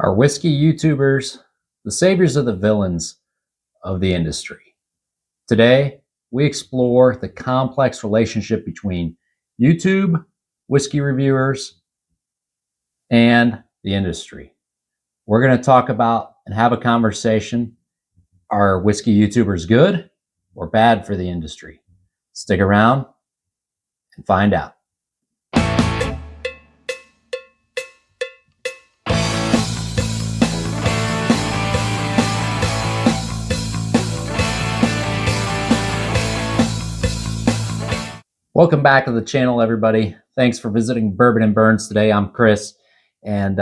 Are whiskey YouTubers the saviors of the villains of the industry? Today, we explore the complex relationship between YouTube, whiskey reviewers, and the industry. We're going to talk about and have a conversation. Are whiskey YouTubers good or bad for the industry? Stick around and find out. Welcome back to the channel, everybody. Thanks for visiting Bourbon and Burns today. I'm Chris, and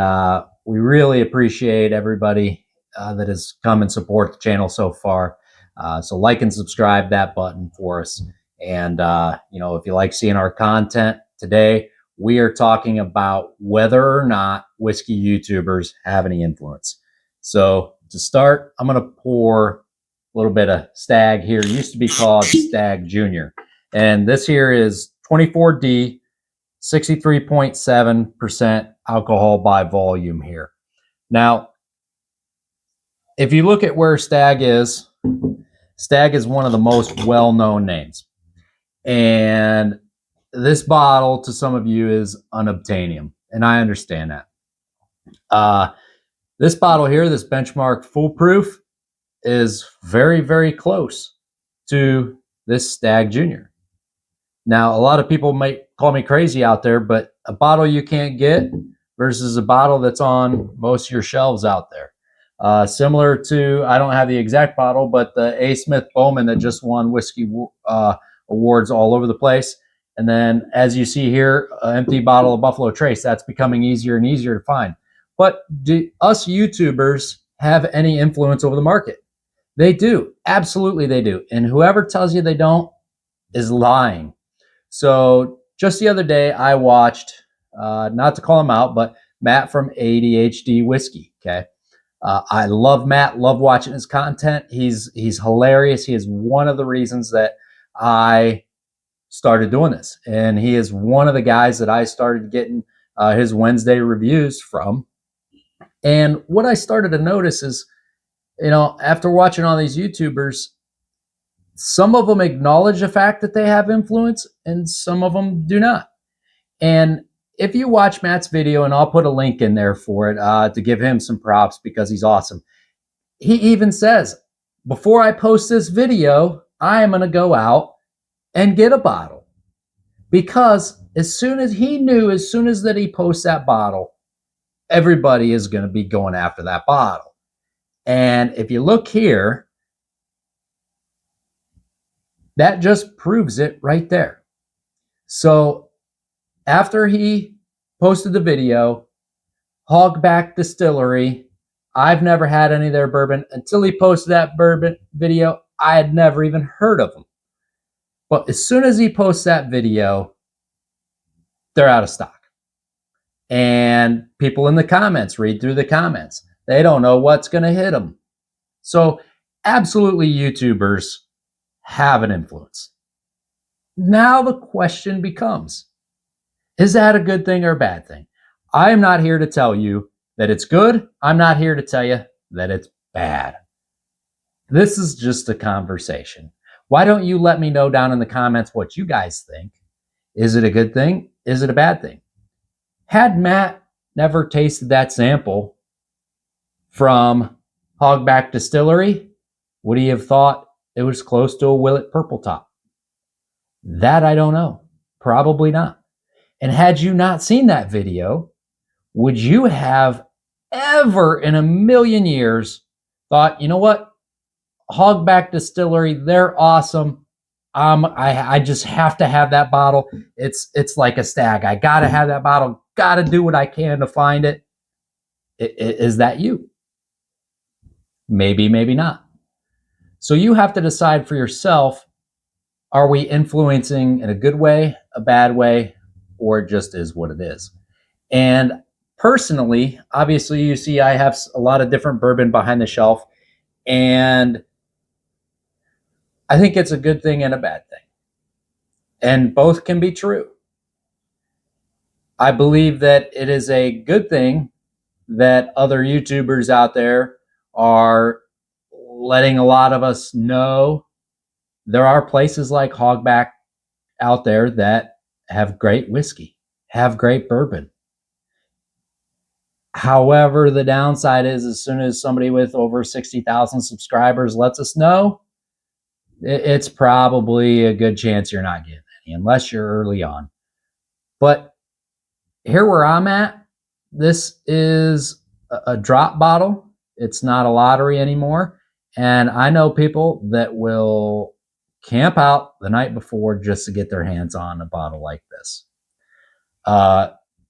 we really appreciate everybody that has come and support the channel so far. So like and subscribe that button for us. And if you like seeing our content today, we are talking about whether or not whiskey YouTubers have any influence. So to start, I'm going to pour a little bit of Stag here. It used to be called Stag Junior. And this here is 24D, 63.7% alcohol by volume here. Now, if you look at where Stag is one of the most well-known names. And this bottle, to some of you, is unobtainium. And I understand that. This bottle here, this Benchmark Foolproof, is very, very close to this Stag Junior. Now, a lot of people might call me crazy out there, but a bottle you can't get versus a bottle that's on most of your shelves out there. Similar to, I don't have the exact bottle, but the A. Smith Bourbon that just won whiskey awards all over the place. And then, as you see here, an empty bottle of Buffalo Trace. That's becoming easier and easier to find. But do us YouTubers have any influence over the market? They do. Absolutely they do. And whoever tells you they don't is lying. So just the other day, I watched, not to call him out, but Matt from ADHD Whiskey. Okay, I love Matt. Love watching his content. He's hilarious. He is one of the reasons that I started doing this, and he is one of the guys that I started getting his Wednesday reviews from. And what I started to notice is, after watching all these YouTubers, some of them acknowledge the fact that they have influence and some of them do not. And if you watch Matt's video, and I'll put a link in there for it to give him some props because he's awesome. He even says, before I post this video, I am going to go out and get a bottle, because as soon as that he posts that bottle, everybody is going to be going after that bottle. And if you look here, that just proves it right there. So after he posted the video, Hogback Distillery, I've never had any of their bourbon. Until he posted that bourbon video, I had never even heard of them. But as soon as he posts that video, they're out of stock. And people in the comments, read through the comments, they don't know what's going to hit them. So absolutely, YouTubers have an influence. Now the question becomes, is that a good thing or a bad thing? I am not here to tell you that it's good. I'm not here to tell you that it's bad. This is just a conversation. Why don't you let me know down in the comments what you guys think? Is it a good thing? Is it a bad thing? Had Matt never tasted that sample from Hogback Distillery, would he have thought it was close to a Willet Purple Top? That I don't know. Probably not. And had you not seen that video, would you have ever in a million years thought, you know what? Hogback Distillery, they're awesome. I just have to have that bottle. It's like a Stag. I got to have that bottle. Got to do what I can to find it. Is that you? Maybe, maybe not. So you have to decide for yourself, are we influencing in a good way, a bad way, or it just is what it is? And personally, obviously, you see I have a lot of different bourbon behind the shelf, and I think it's a good thing and a bad thing. And both can be true. I believe that it is a good thing that other YouTubers out there are letting a lot of us know there are places like Hogback out there that have great whiskey, have great bourbon. However, the downside is as soon as somebody with over 60,000 subscribers lets us know, it's probably a good chance you're not getting any unless you're early on. But here where I'm at, this is a drop bottle. It's not a lottery anymore. And I know people that will camp out the night before just to get their hands on a bottle like this.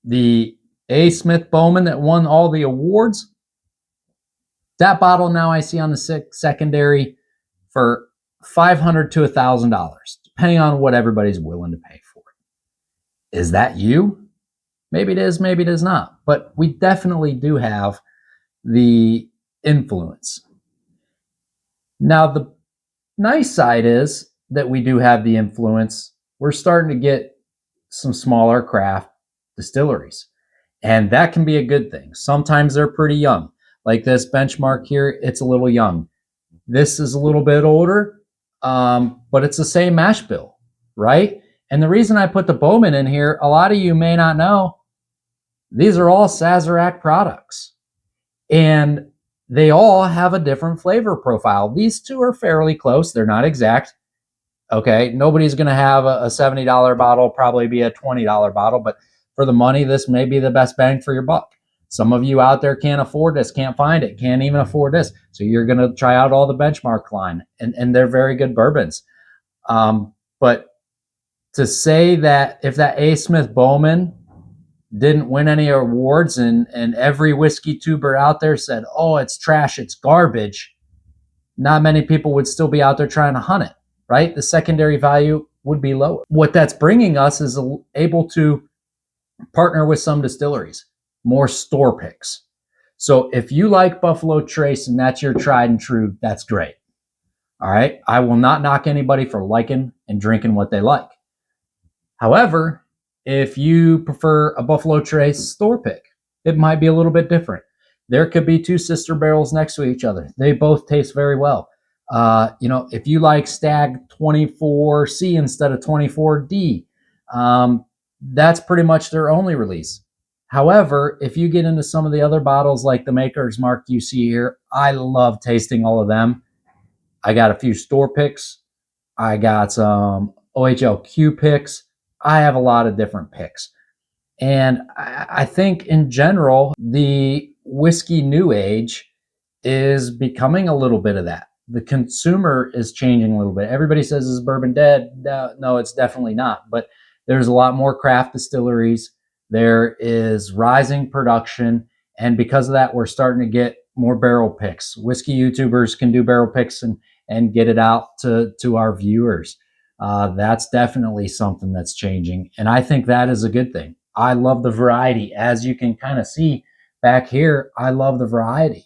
The A. Smith Bowman that won all the awards, that bottle now I see on the secondary for $500 to $1,000, depending on what everybody's willing to pay for it. Is that you? Maybe it is, maybe it is not. But we definitely do have the influence. Now, the nice side is that we do have the influence. We're starting to get some smaller craft distilleries, and that can be a good thing. Sometimes they're pretty young. Like this benchmark here, it's a little young. This is a little bit older, but it's the same mash bill, right? And the reason I put the Bowman in here, a lot of you may not know, these are all Sazerac products. And they all have a different flavor profile. These two are fairly close. They're not exact. Okay, nobody's going to have a $70 bottle, probably be a $20 bottle, but for the money, this may be the best bang for your buck. Some of you out there can't afford this, can't find it, can't even afford this. So you're going to try out all the benchmark line, and they're very good bourbons. But to say that if that A. Smith Bowman didn't win any awards and every whiskey tuber out there said, oh, it's trash, it's garbage, not many people would still be out there trying to hunt it, right? The secondary value would be lower. What that's bringing us is able to partner with some distilleries, more store picks. So if you like Buffalo Trace and that's your tried and true, that's great. All right. I will not knock anybody for liking and drinking what they like. However, if you prefer a Buffalo Trace store pick, it might be a little bit different. There could be two sister barrels next to each other. They both taste very well. If you like Stag 24C instead of 24D, that's pretty much their only release. However, if you get into some of the other bottles like the Maker's Mark you see here, I love tasting all of them. I got a few store picks. I got some OHLQ picks. I have a lot of different picks. And I think in general, the whiskey new age is becoming a little bit of that. The consumer is changing a little bit. Everybody says, is bourbon dead? No, it's definitely not. But there's a lot more craft distilleries. There is rising production. And because of that, we're starting to get more barrel picks. Whiskey YouTubers can do barrel picks and get it out to our viewers. That's definitely something that's changing. And I think that is a good thing. I love the variety. As you can kind of see back here, I love the variety,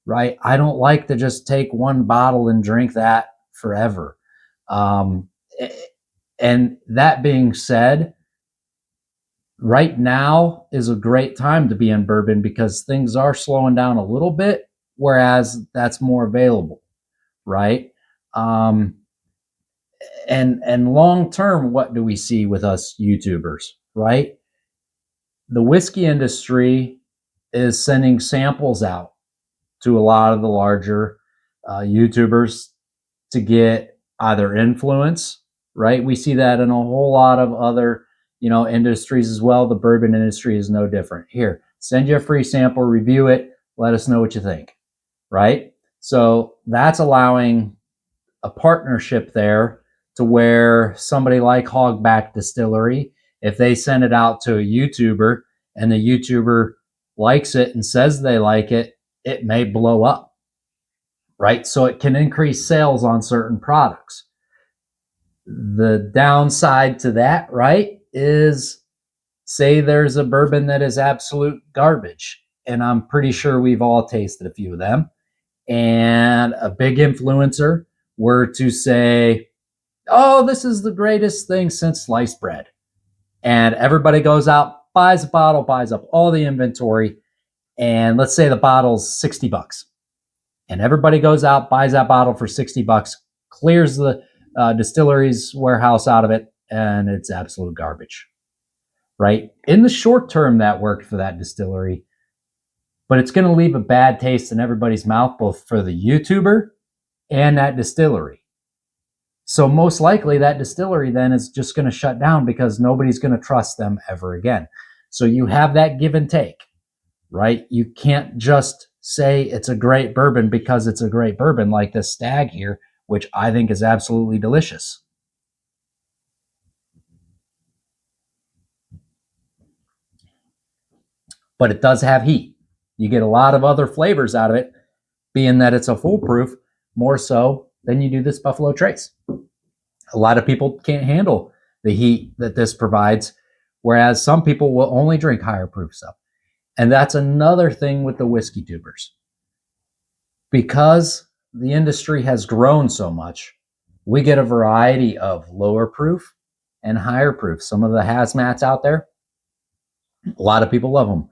right? I don't like to just take one bottle and drink that forever. And that being said, right now is a great time to be in bourbon because things are slowing down a little bit, whereas that's more available, right? And long term, what do we see with us YouTubers, right? The whiskey industry is sending samples out to a lot of the larger YouTubers to get either influence, right? We see that in a whole lot of other, industries as well. The bourbon industry is no different. Here, send you a free sample, review it, let us know what you think, right? So that's allowing a partnership there to where somebody like Hogback Distillery, if they send it out to a YouTuber and the YouTuber likes it and says they like it, it may blow up, right? So it can increase sales on certain products. The downside to that, right, is say there's a bourbon that is absolute garbage, and I'm pretty sure we've all tasted a few of them, and a big influencer were to say, oh, this is the greatest thing since sliced bread. And everybody goes out, buys a bottle, buys up all the inventory, And let's say the bottle's 60 bucks. And everybody goes out, buys that bottle for 60 bucks, clears the distillery's warehouse out of it, and it's absolute garbage, right? In the short term, that worked for that distillery, but it's going to leave a bad taste in everybody's mouth, both for the YouTuber and that distillery. So most likely that distillery then is just going to shut down because nobody's going to trust them ever again. So you have that give and take, right? You can't just say it's a great bourbon because it's a great bourbon, like this Stag here, which I think is absolutely delicious. But it does have heat. You get a lot of other flavors out of it, being that it's a foolproof, more so than you do this Buffalo Trace. A lot of people can't handle the heat that this provides, whereas some people will only drink higher proof stuff. And that's another thing with the Whiskeytubers. Because the industry has grown so much, we get a variety of lower proof and higher proof. Some of the hazmats out there, a lot of people love them.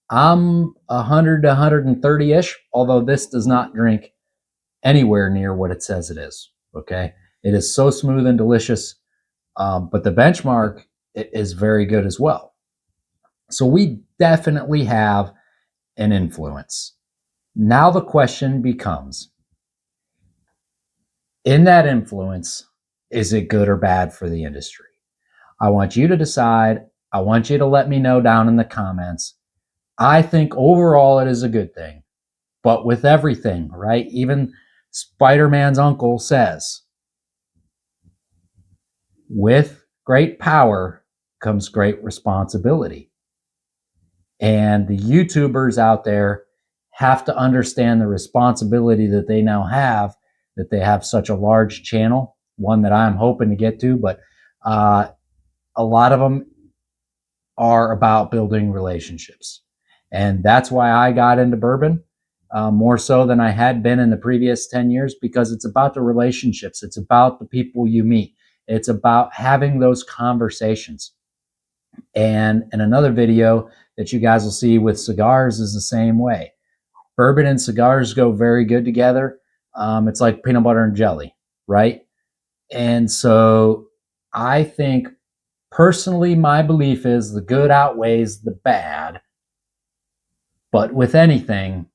I'm 100 to 130-ish, although this does not drink anywhere near what it says it is, okay? It is so smooth and delicious, but the benchmark is very good as well. So we definitely have an influence. Now the question becomes, in that influence, is it good or bad for the industry? I want you to decide. I want you to let me know down in the comments. I think overall it is a good thing, but with everything, right? Even Spider-Man's uncle says, with great power comes great responsibility. And the YouTubers out there have to understand the responsibility that they now have, that they have such a large channel, one that I'm hoping to get to, but a lot of them are about building relationships. And that's why I got into bourbon more so than I had been in the previous 10 years, because it's about the relationships. It's about the people you meet. It's about having those conversations. And in another video that you guys will see with cigars is the same way. Bourbon and cigars go very good together. It's like peanut butter and jelly, right? And so I think personally, my belief is the good outweighs the bad. But with anything,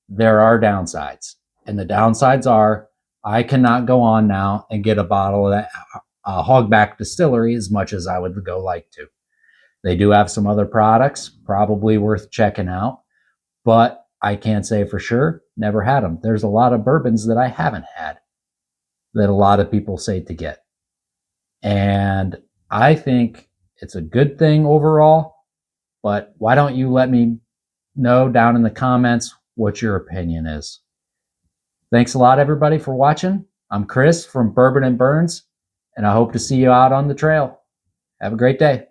there are downsides. And the downsides are, I cannot go on now and get a bottle of that Hogback Distillery as much as I would go like to. They do have some other products, probably worth checking out, but I can't say for sure. Never had them. There's a lot of bourbons that I haven't had that a lot of people say to get. And I think it's a good thing overall, but why don't you let me know down in the comments what your opinion is. Thanks a lot, everybody, for watching. I'm Chris from Bourbon and Burns, and I hope to see you out on the trail. Have a great day.